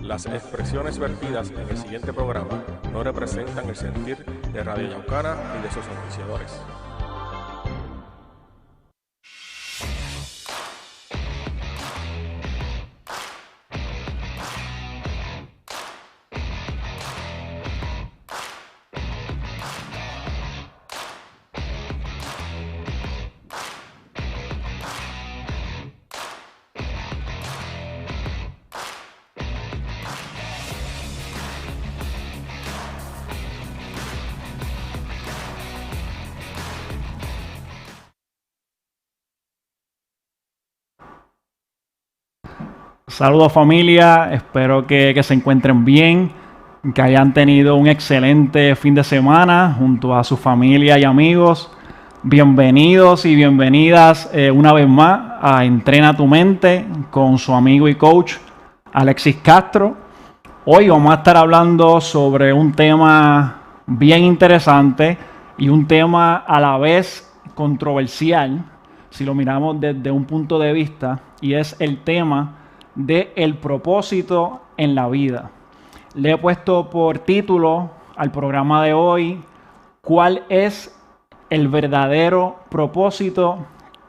Las expresiones vertidas en el siguiente programa no representan el sentir de Radio Yaucana ni de sus auspiciadores. Saludos familia, espero que se encuentren bien, que hayan tenido un excelente fin de semana junto a su familia y amigos. Bienvenidos y bienvenidas una vez más a Entrena tu Mente con su amigo y coach Alexis Castro. Hoy vamos a estar hablando sobre un tema bien interesante y un tema a la vez controversial, si lo miramos desde un punto de vista, y es el tema de el propósito en la vida. Le he puesto por título al programa de hoy: ¿cuál es el verdadero propósito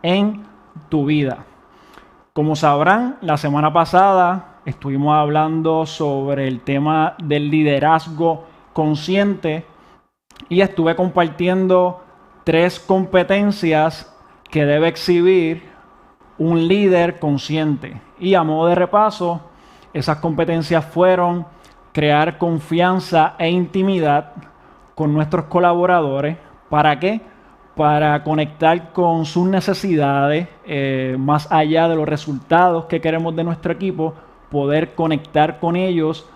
en tu vida? Como sabrán, la semana pasada estuvimos hablando sobre el tema del liderazgo consciente y estuve compartiendo 3 competencias que debe exhibir un líder consciente. Y a modo de repaso, esas competencias fueron crear confianza e intimidad con nuestros colaboradores. ¿Para qué? Para conectar con sus necesidades, más allá de los resultados que queremos de nuestro equipo, poder conectar con ellos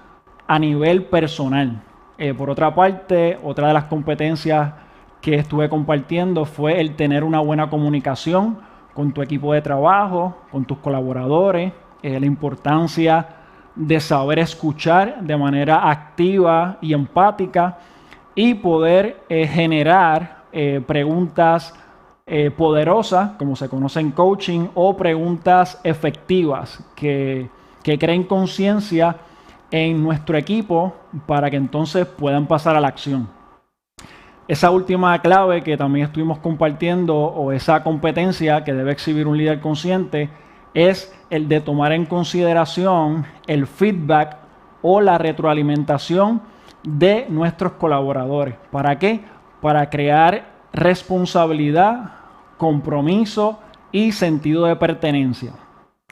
a nivel personal. Por otra parte, otra de las competencias que estuve compartiendo fue el tener una buena comunicación con tu equipo de trabajo, con tus colaboradores, la importancia de saber escuchar de manera activa y empática y poder generar preguntas poderosas, como se conoce en coaching, o preguntas efectivas que creen conciencia en nuestro equipo para que entonces puedan pasar a la acción. Esa última clave que también estuvimos compartiendo, o esa competencia que debe exhibir un líder consciente, es el de tomar en consideración el feedback o la retroalimentación de nuestros colaboradores. ¿Para qué? Para crear responsabilidad, compromiso y sentido de pertenencia.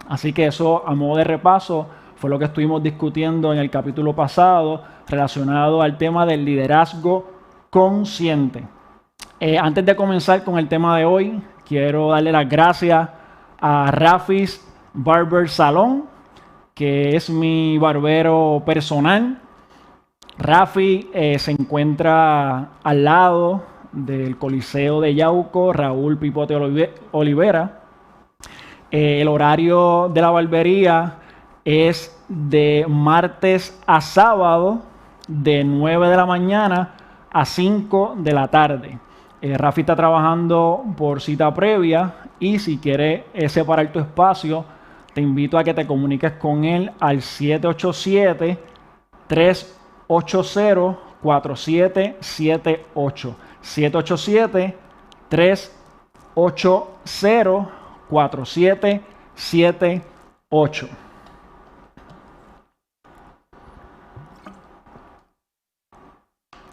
Así que eso, a modo de repaso, fue lo que estuvimos discutiendo en el capítulo pasado relacionado al tema del liderazgo consciente. Antes de comenzar con el tema de hoy, quiero darle las gracias a Rafi's Barber Salon, que es mi barbero personal. Rafi se encuentra al lado del Coliseo de Yauco, Raúl Pipote Olivera. El horario de la barbería es de martes a sábado, de 9 de la mañana a 5 de la tarde. Rafi está trabajando por cita previa y si quieres separar tu espacio, te invito a que te comuniques con él al 787-380-4778. 787-380-4778.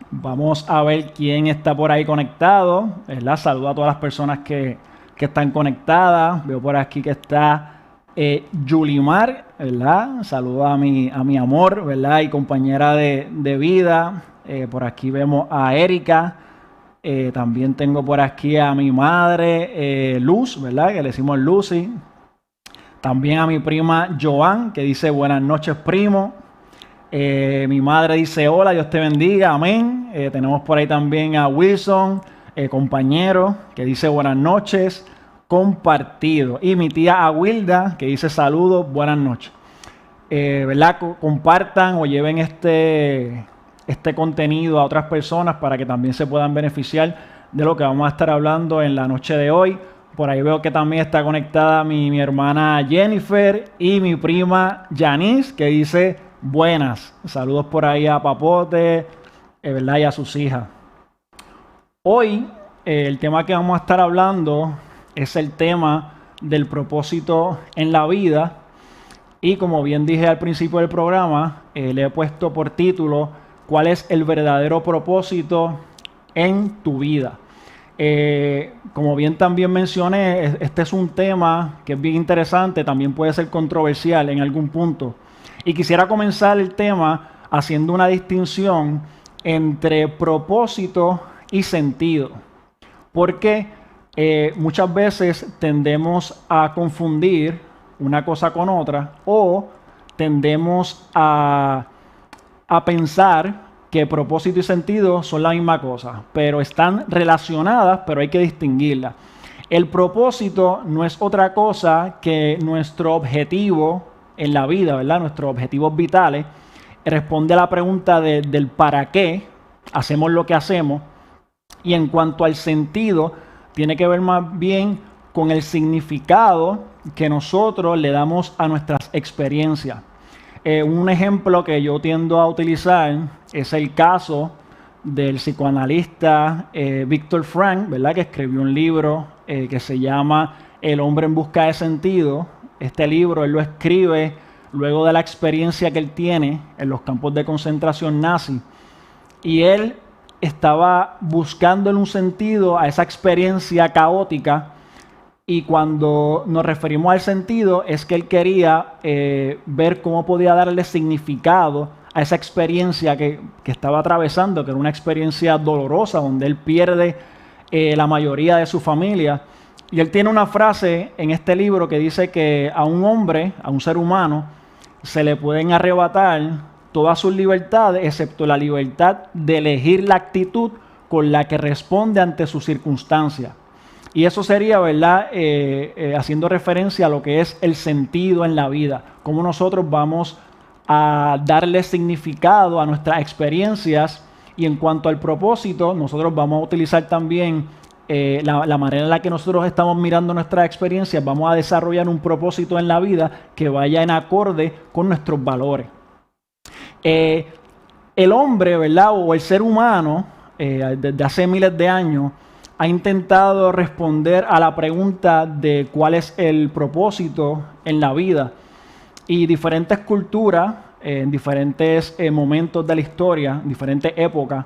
Vamos a ver quién está por ahí conectado, ¿verdad? Saludo a todas las personas que están conectadas. Veo por aquí que está Yulimar, ¿verdad? Saludo a mi amor, ¿verdad? Y compañera de vida. Por aquí vemos a Erika. También tengo por aquí a mi madre, Luz, ¿verdad? Que le decimos Lucy. También a mi prima Joan, que dice buenas noches, primo. Mi madre dice hola, Dios te bendiga, amén. Tenemos por ahí también a Wilson, compañero, que dice buenas noches, compartido. Y mi tía Awilda, que dice saludos, buenas noches. ¿Verdad? Compartan o lleven este contenido a otras personas para que también se puedan beneficiar de lo que vamos a estar hablando en la noche de hoy. Por ahí veo que también está conectada mi hermana Jennifer y mi prima Janice, que dice Buenas, saludos por ahí a Papote, ¿verdad? Y a sus hijas. Hoy el tema que vamos a estar hablando es el tema del propósito en la vida. Y como bien dije al principio del programa, le he puesto por título ¿cuál es el verdadero propósito en tu vida? Como bien también mencioné, este es un tema que es bien interesante, también puede ser controversial en algún punto. Y quisiera comenzar el tema haciendo una distinción entre propósito y sentido. Porque muchas veces tendemos a confundir una cosa con otra o tendemos a pensar que propósito y sentido son la misma cosa, pero están relacionadas, pero hay que distinguirlas. El propósito no es otra cosa que nuestro objetivo en la vida, ¿verdad? Nuestros objetivos vitales. Responde a la pregunta del para qué hacemos lo que hacemos. Y en cuanto al sentido, tiene que ver más bien con el significado que nosotros le damos a nuestras experiencias. Un ejemplo que yo tiendo a utilizar es el caso del psicoanalista Viktor Frankl, ¿verdad? Que escribió un libro que se llama El hombre en busca de sentido. Este libro él lo escribe luego de la experiencia que él tiene en los campos de concentración nazi. Y él estaba buscando un sentido a esa experiencia caótica. Y cuando nos referimos al sentido, es que él quería ver cómo podía darle significado a esa experiencia que estaba atravesando, que era una experiencia dolorosa, donde él pierde la mayoría de su familia. Y él tiene una frase en este libro que dice que a un hombre, a un ser humano, se le pueden arrebatar todas sus libertades, excepto la libertad de elegir la actitud con la que responde ante sus circunstancias. Y eso sería, ¿verdad? Haciendo referencia a lo que es el sentido en la vida. Cómo nosotros vamos a darle significado a nuestras experiencias. Y en cuanto al propósito, nosotros vamos a utilizar también la manera en la que nosotros estamos mirando nuestras experiencias. Vamos a desarrollar un propósito en la vida que vaya en acorde con nuestros valores. El hombre, ¿verdad? O el ser humano, desde hace miles de años, ha intentado responder a la pregunta de cuál es el propósito en la vida. Y diferentes culturas, en diferentes momentos de la historia, en diferentes épocas,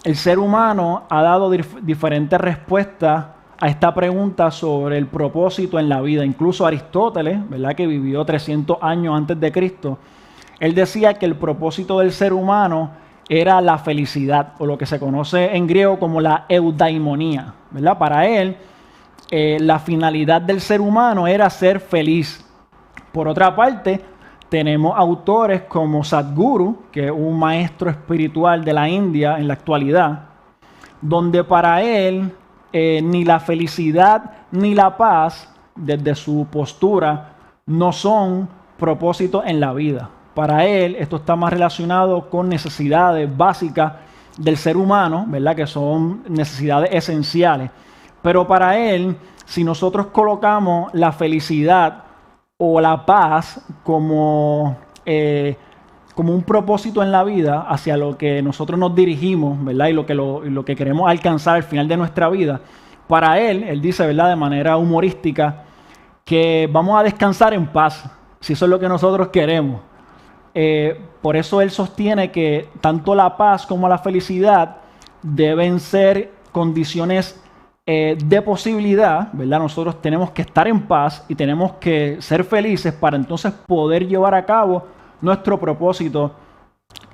el ser humano ha dado diferentes respuestas a esta pregunta sobre el propósito en la vida. Incluso Aristóteles, ¿verdad? Que vivió 300 años antes de Cristo, él decía que el propósito del ser humano era la felicidad, o lo que se conoce en griego como la eudaimonía, ¿verdad? Para él, la finalidad del ser humano era ser feliz. Por otra parte, tenemos autores como Sadhguru, que es un maestro espiritual de la India en la actualidad, donde para él ni la felicidad ni la paz, desde su postura, no son propósitos en la vida. Para él, esto está más relacionado con necesidades básicas del ser humano, ¿verdad? Que son necesidades esenciales. Pero para él, si nosotros colocamos la felicidad o la paz como un propósito en la vida hacia lo que nosotros nos dirigimos, ¿verdad? Y lo que queremos alcanzar al final de nuestra vida, para él dice, ¿verdad? De manera humorística, que vamos a descansar en paz, si eso es lo que nosotros queremos. Por eso él sostiene que tanto la paz como la felicidad deben ser condiciones de posibilidad, ¿verdad? Nosotros tenemos que estar en paz y tenemos que ser felices para entonces poder llevar a cabo nuestro propósito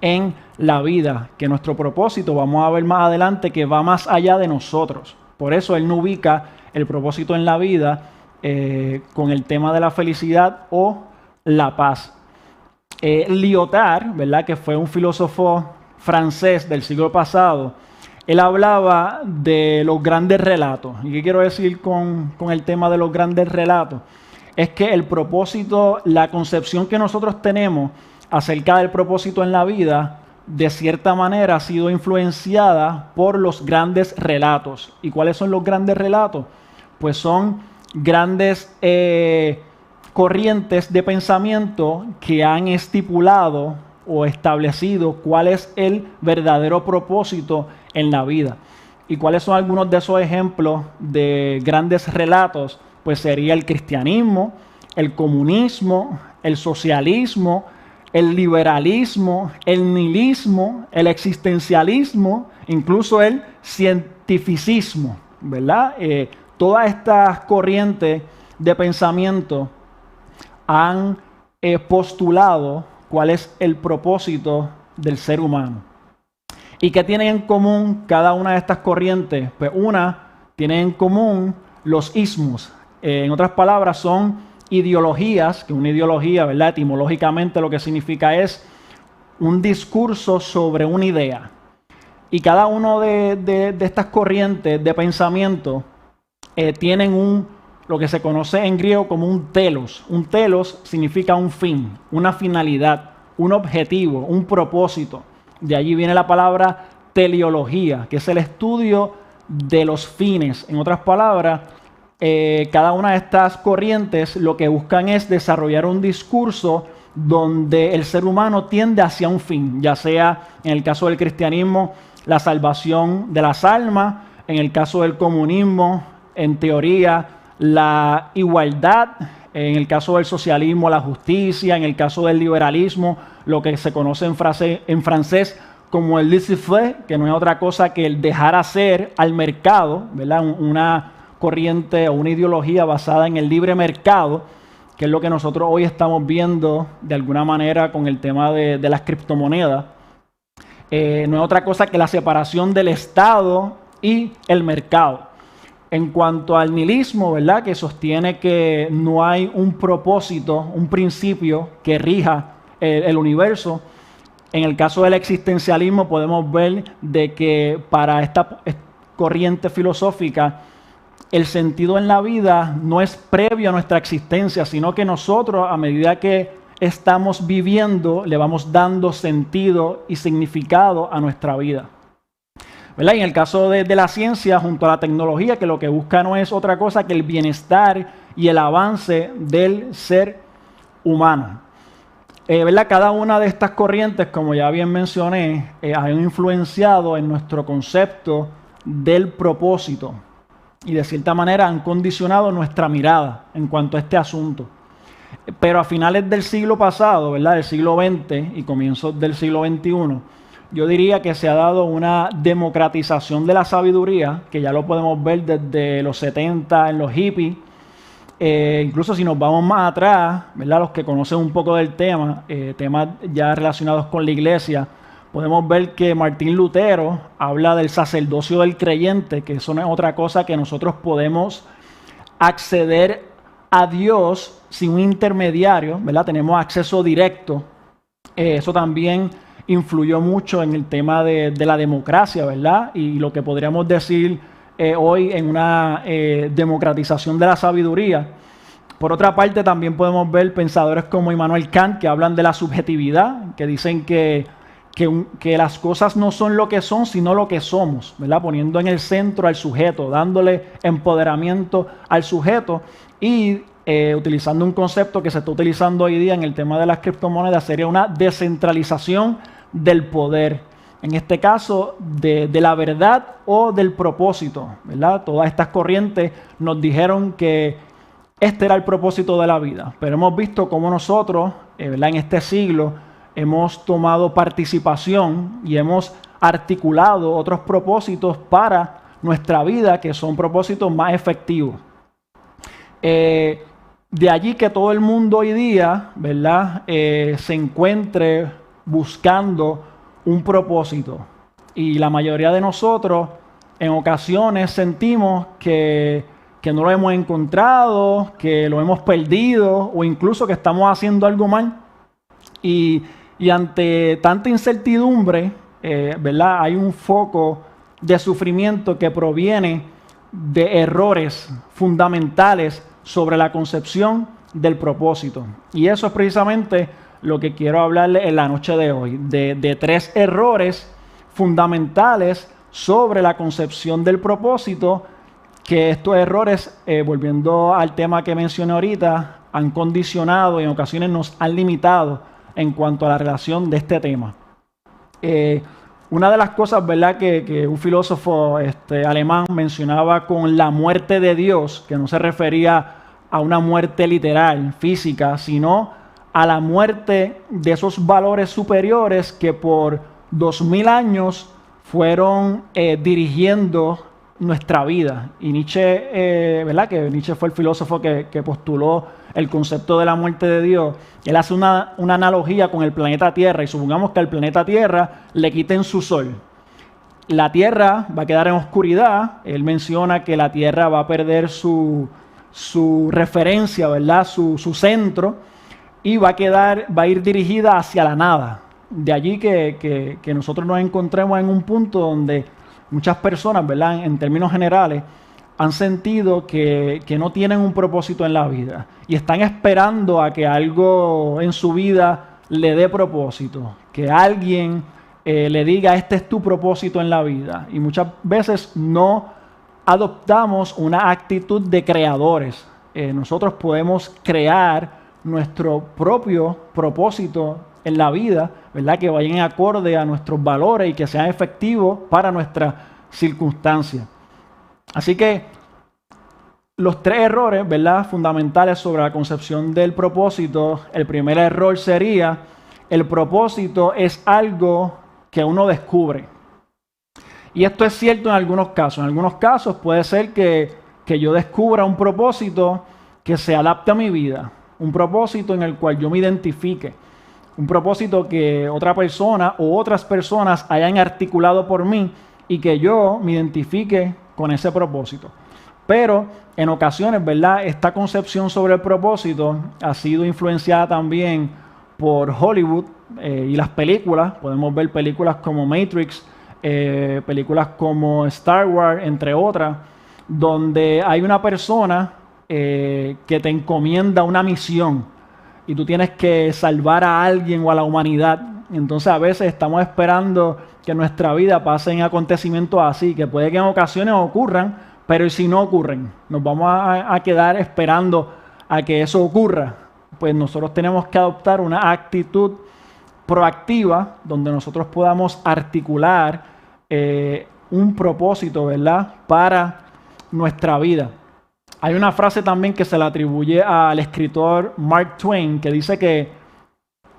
en la vida. Que nuestro propósito, vamos a ver más adelante, que va más allá de nosotros. Por eso él no ubica el propósito en la vida con el tema de la felicidad o la paz. Lyotard, ¿verdad? Que fue un filósofo francés del siglo pasado, él hablaba de los grandes relatos. ¿Y qué quiero decir con el tema de los grandes relatos? Es que el propósito, la concepción que nosotros tenemos acerca del propósito en la vida, de cierta manera ha sido influenciada por los grandes relatos. ¿Y cuáles son los grandes relatos? Pues son grandes corrientes de pensamiento que han estipulado o establecido cuál es el verdadero propósito en la vida. ¿Y cuáles son algunos de esos ejemplos de grandes relatos? Pues sería el cristianismo, el comunismo, el socialismo, el liberalismo, el nihilismo, el existencialismo, incluso el cientificismo, ¿verdad? Todas estas corrientes de pensamiento han postulado cuál es el propósito del ser humano. ¿Y qué tienen en común cada una de estas corrientes? Pues una tiene en común los ismos. En otras palabras, son ideologías, que una ideología, ¿verdad? Etimológicamente lo que significa es un discurso sobre una idea. Y cada uno de estas corrientes de pensamiento tienen lo que se conoce en griego como un telos. Un telos significa un fin, una finalidad, un objetivo, un propósito. De allí viene la palabra teleología, que es el estudio de los fines. En otras palabras, cada una de estas corrientes lo que buscan es desarrollar un discurso donde el ser humano tiende hacia un fin, ya sea en el caso del cristianismo la salvación de las almas, en el caso del comunismo, en teoría, la igualdad, en el caso del socialismo, la justicia, en el caso del liberalismo, lo que se conoce en francés como el laissez-faire, que no es otra cosa que el dejar hacer al mercado, ¿verdad? Una corriente o una ideología basada en el libre mercado, que es lo que nosotros hoy estamos viendo de alguna manera con el tema de las criptomonedas. No es otra cosa que la separación del Estado y el mercado. En cuanto al nihilismo, ¿verdad? Que sostiene que no hay un propósito, un principio que rija el universo. En el caso del existencialismo podemos ver de que para esta corriente filosófica el sentido en la vida no es previo a nuestra existencia, sino que nosotros a medida que estamos viviendo le vamos dando sentido y significado a nuestra vida. ¿Verdad? Y en el caso de la ciencia junto a la tecnología, que lo que busca no es otra cosa que el bienestar y el avance del ser humano. ¿Verdad? Cada una de estas corrientes, como ya bien mencioné, han influenciado en nuestro concepto del propósito y de cierta manera han condicionado nuestra mirada en cuanto a este asunto. Pero a finales del siglo pasado, ¿verdad? Del siglo XX y comienzos del siglo XXI, yo diría que se ha dado una democratización de la sabiduría, que ya lo podemos ver desde los 70 en los hippies. Incluso si nos vamos más atrás, ¿verdad? Los que conocen un poco del tema, temas ya relacionados con la iglesia, podemos ver que Martín Lutero habla del sacerdocio del creyente, que eso no es otra cosa que nosotros podemos acceder a Dios sin un intermediario, ¿verdad? Tenemos acceso directo. Eso también influyó mucho en el tema de la democracia, ¿verdad? Y lo que podríamos decir hoy en una democratización de la sabiduría. Por otra parte, también podemos ver pensadores como Immanuel Kant, que hablan de la subjetividad, que dicen que las cosas no son lo que son, sino lo que somos, ¿verdad? Poniendo en el centro al sujeto, dándole empoderamiento al sujeto y utilizando un concepto que se está utilizando hoy día en el tema de las criptomonedas, sería una descentralización del poder. En este caso, de la verdad o del propósito, ¿verdad? Todas estas corrientes nos dijeron que este era el propósito de la vida, pero hemos visto cómo nosotros, ¿verdad? En este siglo, hemos tomado participación y hemos articulado otros propósitos para nuestra vida que son propósitos más efectivos. De allí que todo el mundo hoy día, ¿verdad? Se encuentre buscando un propósito. Y la mayoría de nosotros en ocasiones sentimos que no lo hemos encontrado, que lo hemos perdido o incluso que estamos haciendo algo mal. Y ante tanta incertidumbre, ¿verdad? Hay un foco de sufrimiento que proviene de errores fundamentales sobre la concepción del propósito. Y eso es precisamente lo que quiero hablarle en la noche de hoy, de 3 errores fundamentales sobre la concepción del propósito, que estos errores, volviendo al tema que mencioné ahorita, han condicionado y en ocasiones nos han limitado en cuanto a la relación de este tema. Una de las cosas, ¿verdad?, que un filósofo alemán mencionaba con la muerte de Dios, que no se refería a una muerte literal, física, sino a la muerte de esos valores superiores que por 2000 años fueron dirigiendo nuestra vida. Y Nietzsche, ¿verdad?, que Nietzsche fue el filósofo que postuló el concepto de la muerte de Dios. Él hace una analogía con el planeta Tierra, y supongamos que al planeta Tierra le quiten su sol. La Tierra va a quedar en oscuridad. Él menciona que la Tierra va a perder su referencia, ¿verdad?, su centro, y va a ir dirigida hacia la nada. De allí que nosotros nos encontremos en un punto donde muchas personas, ¿verdad?, en términos generales, han sentido que no tienen un propósito en la vida y están esperando a que algo en su vida le dé propósito, que alguien le diga: este es tu propósito en la vida. Y muchas veces no adoptamos una actitud de creadores. Nosotros podemos crear nuestro propio propósito en la vida, ¿verdad?, que vayan acorde a nuestros valores y que sean efectivos para nuestras circunstancias. Así que los 3 errores, ¿verdad?, fundamentales sobre la concepción del propósito. El primer error sería: el propósito es algo que uno descubre. Y esto es cierto en algunos casos. En algunos casos puede ser que yo descubra un propósito que se adapte a mi vida, un propósito en el cual yo me identifique, un propósito que otra persona o otras personas hayan articulado por mí y que yo me identifique con ese propósito. Pero en ocasiones, ¿verdad?, esta concepción sobre el propósito ha sido influenciada también por Hollywood y las películas. Podemos ver películas como Matrix, películas como Star Wars, entre otras, donde hay una persona que te encomienda una misión y tú tienes que salvar a alguien o a la humanidad. Entonces a veces estamos esperando que en nuestra vida pasen acontecimientos así, que puede que en ocasiones ocurran, pero ¿y si no ocurren? Nos vamos a quedar esperando a que eso ocurra. Pues nosotros tenemos que adoptar una actitud proactiva donde nosotros podamos articular un propósito, ¿verdad?, para nuestra vida. Hay una frase también que se le atribuye al escritor Mark Twain, que dice que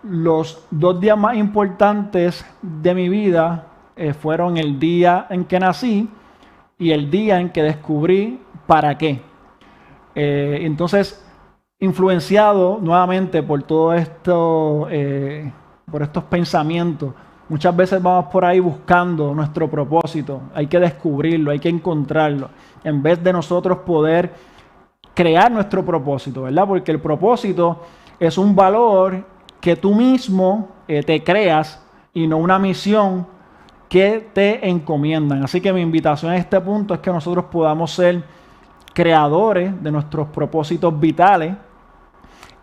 los 2 días más importantes de mi vida fueron el día en que nací y el día en que descubrí para qué. Entonces, influenciado nuevamente por todo esto, por estos pensamientos, muchas veces vamos por ahí buscando nuestro propósito. Hay que descubrirlo, hay que encontrarlo, en vez de nosotros poder crear nuestro propósito, ¿verdad? Porque el propósito es un valor que tú mismo te creas y no una misión que te encomiendan. Así que mi invitación a este punto es que nosotros podamos ser creadores de nuestros propósitos vitales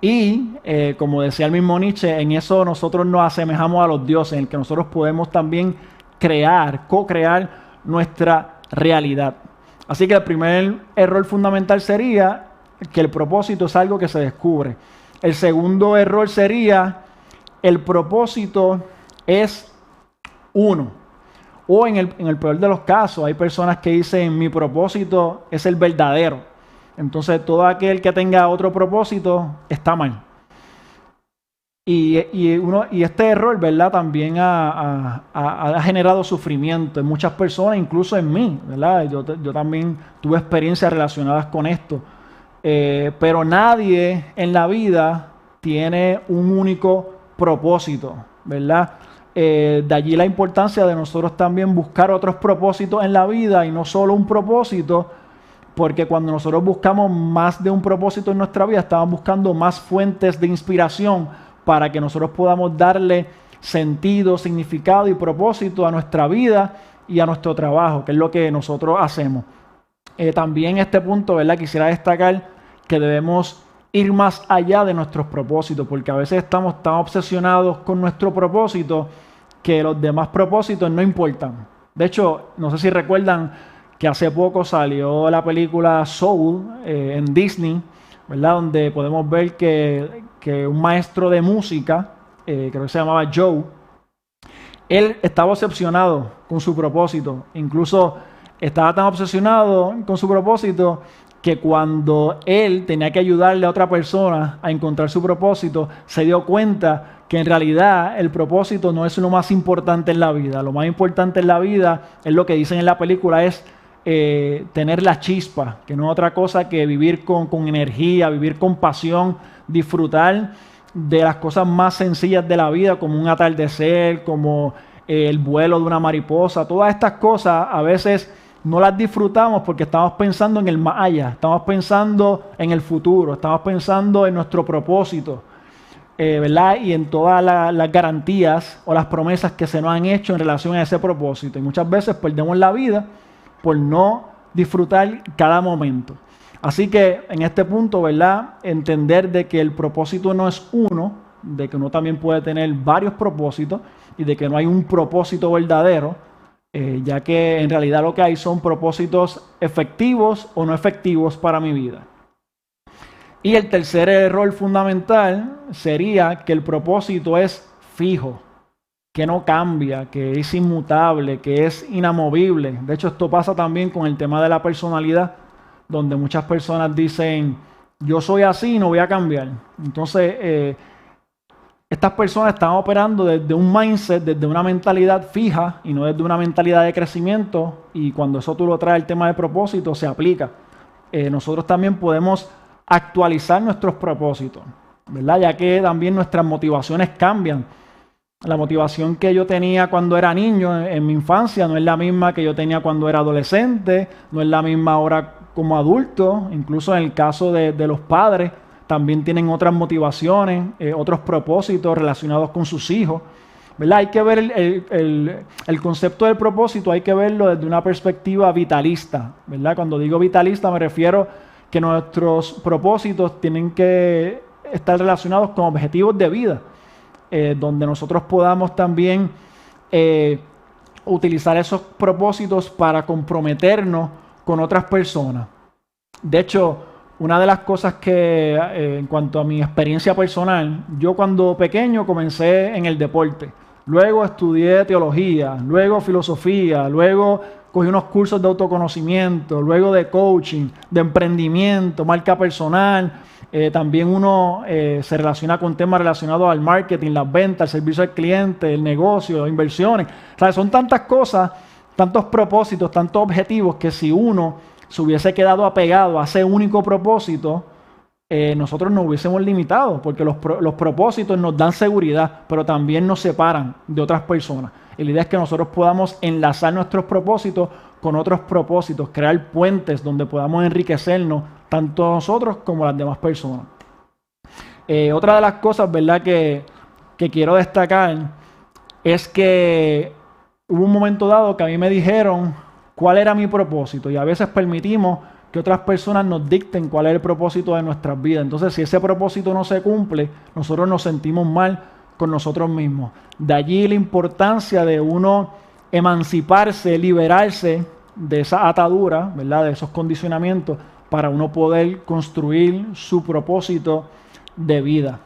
y, como decía el mismo Nietzsche, en eso nosotros nos asemejamos a los dioses, en el que nosotros podemos también crear, co-crear nuestra realidad. Así que el primer error fundamental sería que el propósito es algo que se descubre. El segundo error sería: el propósito es uno. O en el peor de los casos, hay personas que dicen: mi propósito es el verdadero. Entonces todo aquel que tenga otro propósito está mal. Y este error, ¿verdad?, también ha generado sufrimiento en muchas personas, incluso en mí, ¿verdad? Yo también tuve experiencias relacionadas con esto. Pero nadie en la vida tiene un único propósito, ¿verdad? De allí la importancia de nosotros también buscar otros propósitos en la vida y no solo un propósito, porque cuando nosotros buscamos más de un propósito en nuestra vida, estamos buscando más fuentes de inspiración para que nosotros podamos darle sentido, significado y propósito a nuestra vida y a nuestro trabajo, que es lo que nosotros hacemos. También en este punto, ¿verdad?, quisiera destacar que debemos ir más allá de nuestros propósitos, porque a veces estamos tan obsesionados con nuestro propósito que los demás propósitos no importan. De hecho, no sé si recuerdan que hace poco salió la película Soul en Disney, ¿verdad? Donde podemos ver que un maestro de música, creo que se llamaba Joe, él estaba obsesionado con su propósito. Incluso estaba tan obsesionado con su propósito que cuando él tenía que ayudarle a otra persona a encontrar su propósito, se dio cuenta que en realidad el propósito no es lo más importante en la vida. Lo más importante en la vida es lo que dicen en la película, es tener la chispa, que no es otra cosa que vivir con energía, vivir con pasión, disfrutar de las cosas más sencillas de la vida, como un atardecer, como el vuelo de una mariposa. Todas estas cosas a veces no las disfrutamos porque estamos pensando en el más allá, estamos pensando en el futuro, estamos pensando en nuestro propósito, ¿verdad? Y en todas las garantías o las promesas que se nos han hecho en relación a ese propósito. Y muchas veces perdemos la vida por no disfrutar cada momento. Así que en este punto, ¿verdad? Entender de que el propósito no es uno, de que uno también puede tener varios propósitos y de que no hay un propósito verdadero, ya que en realidad lo que hay son propósitos efectivos o no efectivos para mi vida. Y el tercer error fundamental sería que el propósito es fijo, que no cambia, que es inmutable, que es inamovible. De hecho, esto pasa también con el tema de la personalidad, donde muchas personas dicen, yo soy así y no voy a cambiar. Entonces, estas personas están operando desde un mindset, desde una mentalidad fija y no desde una mentalidad de crecimiento. Y cuando eso tú lo traes el tema de propósito, se aplica. Nosotros también podemos actualizar nuestros propósitos, ¿verdad? Ya que también nuestras motivaciones cambian. La motivación que yo tenía cuando era niño, en mi infancia, no es la misma que yo tenía cuando era adolescente, no es la misma ahora como adulto. Incluso en el caso de los padres, también tienen otras motivaciones, otros propósitos relacionados con sus hijos, ¿verdad? Hay que ver el concepto del propósito, hay que verlo desde una perspectiva vitalista, ¿verdad? Cuando digo vitalista me refiero que nuestros propósitos tienen que estar relacionados con objetivos de vida, donde nosotros podamos también utilizar esos propósitos para comprometernos con otras personas. De hecho, una de las cosas que, en cuanto a mi experiencia personal, yo cuando pequeño comencé en el deporte, luego estudié teología, luego filosofía, luego cogí unos cursos de autoconocimiento, luego de coaching, de emprendimiento, marca personal. También uno se relaciona con temas relacionados al marketing, las ventas, el servicio al cliente, el negocio, inversiones. O sea, son tantas cosas, tantos propósitos, tantos objetivos que si uno se hubiese quedado apegado a ese único propósito, nosotros nos hubiésemos limitado, porque los propósitos nos dan seguridad, pero también nos separan de otras personas. Y la idea es que nosotros podamos enlazar nuestros propósitos con otros propósitos, crear puentes donde podamos enriquecernos, tanto nosotros como las demás personas. Otra de las cosas, ¿verdad?, que quiero destacar es que hubo un momento dado que a mí me dijeron cuál era mi propósito, y a veces permitimos que otras personas nos dicten cuál es el propósito de nuestras vidas. Entonces, si ese propósito no se cumple, nosotros nos sentimos mal con nosotros mismos. De allí la importancia de uno emanciparse, liberarse de esa atadura, ¿verdad?, de esos condicionamientos, para uno poder construir su propósito de vida.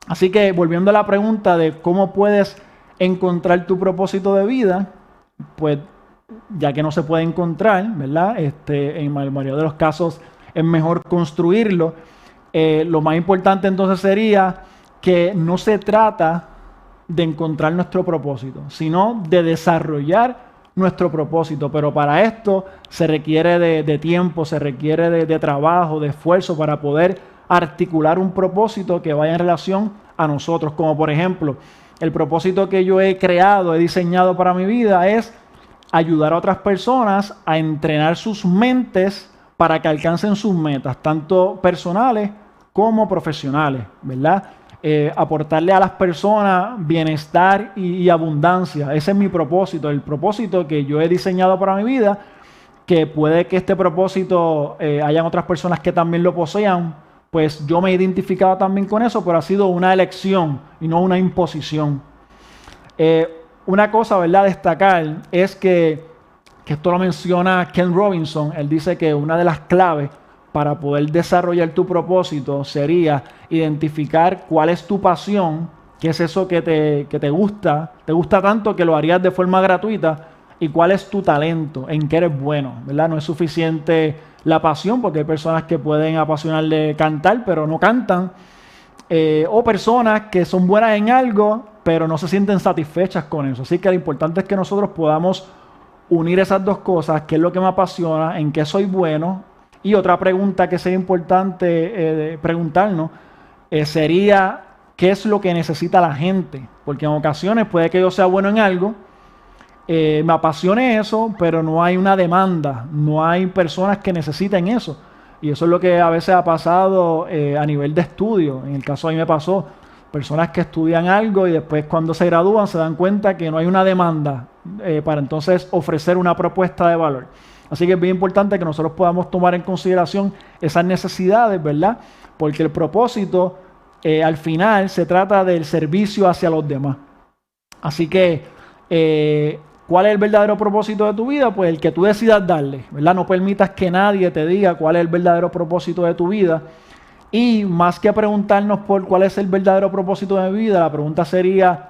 Así que, volviendo a la pregunta de cómo puedes encontrar tu propósito de vida, pues ya que no se puede encontrar, ¿verdad? En la mayoría de los casos es mejor construirlo. Lo más importante entonces sería que no se trata de encontrar nuestro propósito, sino de desarrollar nuestro propósito. Pero para esto se requiere de tiempo, se requiere de trabajo, de esfuerzo para poder articular un propósito que vaya en relación a nosotros. Como por ejemplo, el propósito que yo he creado, he diseñado para mi vida es ayudar a otras personas a entrenar sus mentes para que alcancen sus metas, tanto personales como profesionales, ¿verdad? Aportarle a las personas bienestar y abundancia. Ese es mi propósito, el propósito que yo he diseñado para mi vida, que puede que este propósito hayan otras personas que también lo posean, pues yo me he identificado también con eso, pero ha sido una elección y no una imposición. Una cosa, ¿verdad?, destacar es que esto lo menciona Ken Robinson. Él dice que una de las claves para poder desarrollar tu propósito sería identificar cuál es tu pasión, qué es eso que te gusta tanto que lo harías de forma gratuita, y cuál es tu talento, en qué eres bueno, ¿verdad? No es suficiente la pasión, porque hay personas que pueden apasionarle cantar, pero no cantan, o personas que son buenas en algo, pero no se sienten satisfechas con eso. Así que lo importante es que nosotros podamos unir esas dos cosas, qué es lo que me apasiona, en qué soy bueno. Y otra pregunta que sería importante preguntarnos sería, ¿qué es lo que necesita la gente? Porque en ocasiones puede que yo sea bueno en algo, me apasione eso, pero no hay una demanda, no hay personas que necesiten eso. Y eso es lo que a veces ha pasado a nivel de estudio. En el caso a mí me pasó, personas que estudian algo y después cuando se gradúan se dan cuenta que no hay una demanda para entonces ofrecer una propuesta de valor. Así que es bien importante que nosotros podamos tomar en consideración esas necesidades, ¿verdad? Porque el propósito al final se trata del servicio hacia los demás. Así que, ¿cuál es el verdadero propósito de tu vida? Pues el que tú decidas darle, ¿verdad? No permitas que nadie te diga cuál es el verdadero propósito de tu vida. Y más que preguntarnos por cuál es el verdadero propósito de mi vida, la pregunta sería,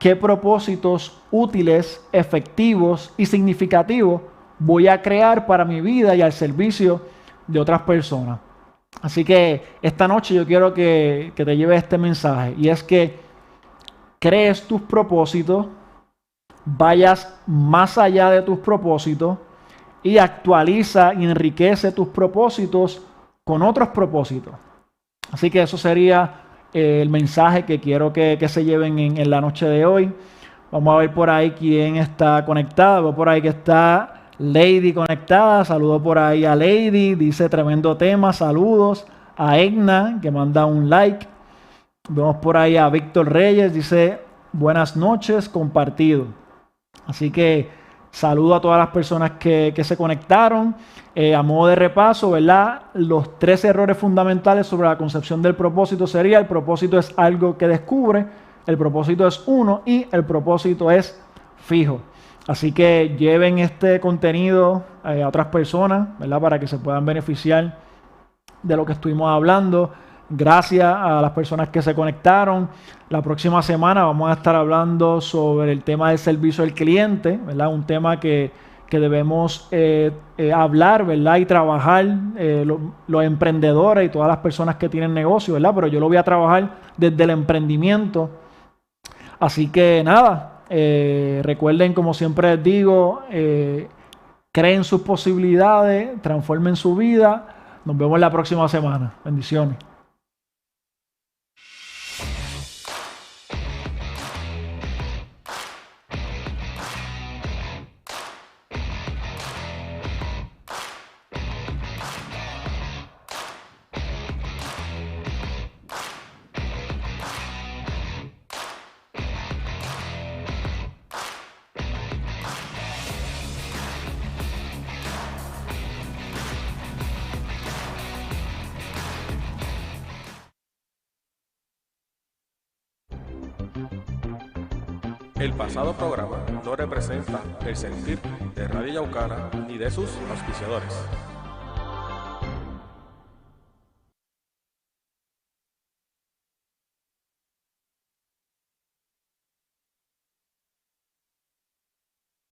¿qué propósitos útiles, efectivos y significativos voy a crear para mi vida y al servicio de otras personas? Así que esta noche yo quiero que te lleves este mensaje, y es que crees tus propósitos, vayas más allá de tus propósitos y actualiza y enriquece tus propósitos con otros propósitos. Así que eso sería el mensaje que quiero que se lleven en la noche de hoy. Vamos a ver por ahí quién está conectado. Veo por ahí que está Lady conectada. Saludo por ahí a Lady. Dice tremendo tema. Saludos a Egna, que manda un like. Vemos por ahí a Víctor Reyes. Dice buenas noches, compartido. Así que saludo a todas las personas que se conectaron. A modo de repaso, ¿verdad? Los 3 errores fundamentales sobre la concepción del propósito sería: el propósito es algo que descubre, el propósito es uno y el propósito es fijo. Así que lleven este contenido a otras personas, ¿verdad? Para que se puedan beneficiar de lo que estuvimos hablando. Gracias a las personas que se conectaron. La próxima semana vamos a estar hablando sobre el tema del servicio al cliente, ¿verdad? Un tema que debemos hablar, ¿verdad? Y trabajar los emprendedores y todas las personas que tienen negocio, ¿verdad? Pero yo lo voy a trabajar desde el emprendimiento. Así que nada, recuerden, como siempre les digo, creen sus posibilidades, transformen su vida. Nos vemos la próxima semana. Bendiciones. El pasado programa no representa el sentir de Radio Yaucana ni de sus auspiciadores.